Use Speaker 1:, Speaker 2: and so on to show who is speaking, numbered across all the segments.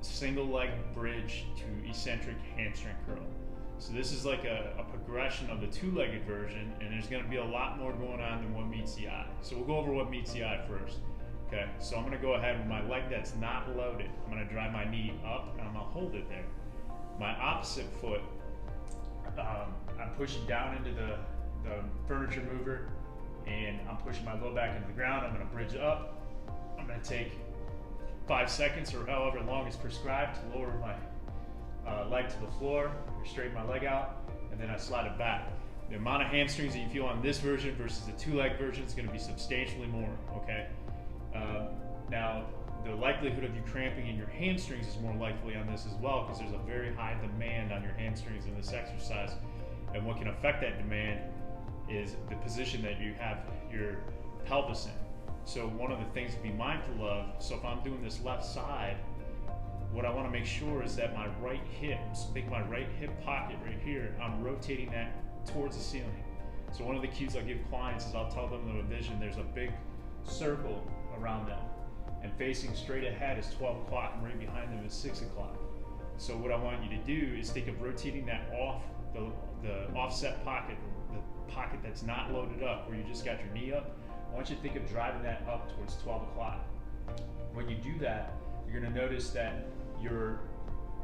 Speaker 1: single leg bridge to eccentric hamstring curl. So this is like a progression of the two-legged version, and there's going to be a lot more going on than what meets the eye. So we'll go over what meets the eye first. Okay, so I'm going to go ahead with my leg that's not loaded. I'm going to drive my knee up and I'm going to hold it there. My opposite foot, I'm pushing down into the furniture mover, and I'm pushing my low back into the ground. I'm going to bridge up. I'm going to take 5 seconds or however long is prescribed to lower my leg to the floor, or straighten my leg out, and then I slide it back. The amount of hamstrings that you feel on this version versus the two-leg version is going to be substantially more, okay? Now, the likelihood of you cramping in your hamstrings is more likely on this as well, because there's a very high demand on your hamstrings in this exercise, and what can affect that demand is the position that you have your pelvis in. So one of the things to be mindful of, so if I'm doing this left side, what I want to make sure is that my right hip, so think my right hip pocket right here, I'm rotating that towards the ceiling. So one of the cues I give clients is I'll tell them the vision, there's a big circle around them, and facing straight ahead is 12 o'clock, and right behind them is 6 o'clock. So what I want you to do is think of rotating that off, the offset pocket, the pocket that's not loaded up, where you just got your knee up. I want you to think of driving that up towards 12 o'clock. When you do that, you're going to notice that your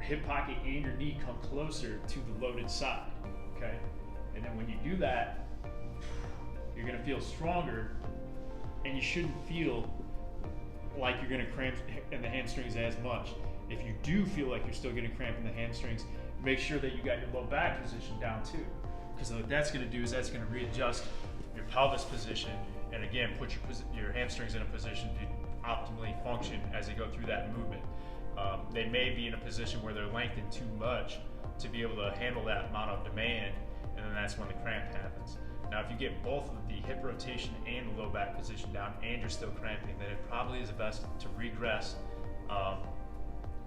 Speaker 1: hip pocket and your knee come closer to the loaded side, okay? And then when you do that, you're going to feel stronger, and you shouldn't feel like you're going to cramp in the hamstrings as much. If you do feel like you're still going to cramp in the hamstrings, make sure that you got your low back position down too, because what that's going to do is that's going to readjust your pelvis position, and again put your hamstrings in a position to optimally function as they go through that movement. They may be in a position where they're lengthened too much to be able to handle that amount of demand, and then that's when the cramp happens. Now, if you get both of the hip rotation and the low back position down and you're still cramping, then it probably is best to regress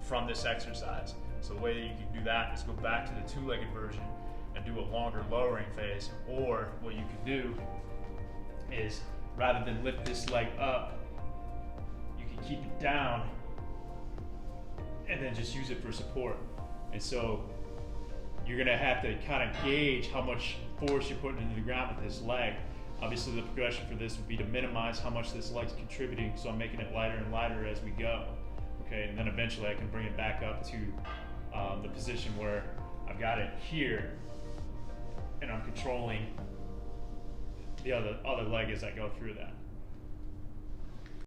Speaker 1: from this exercise. So the way that you can do that is go back to the two-legged version and do a longer lowering phase, or what you can do is, rather than lift this leg up, you can keep it down and then just use it for support. And so you're gonna have to kind of gauge how much force you're putting into the ground with this leg. Obviously the progression for this would be to minimize how much this leg's contributing, so I'm making it lighter and lighter as we go. Okay, and then eventually I can bring it back up to the position where I've got it here and I'm controlling the other leg as I go through that.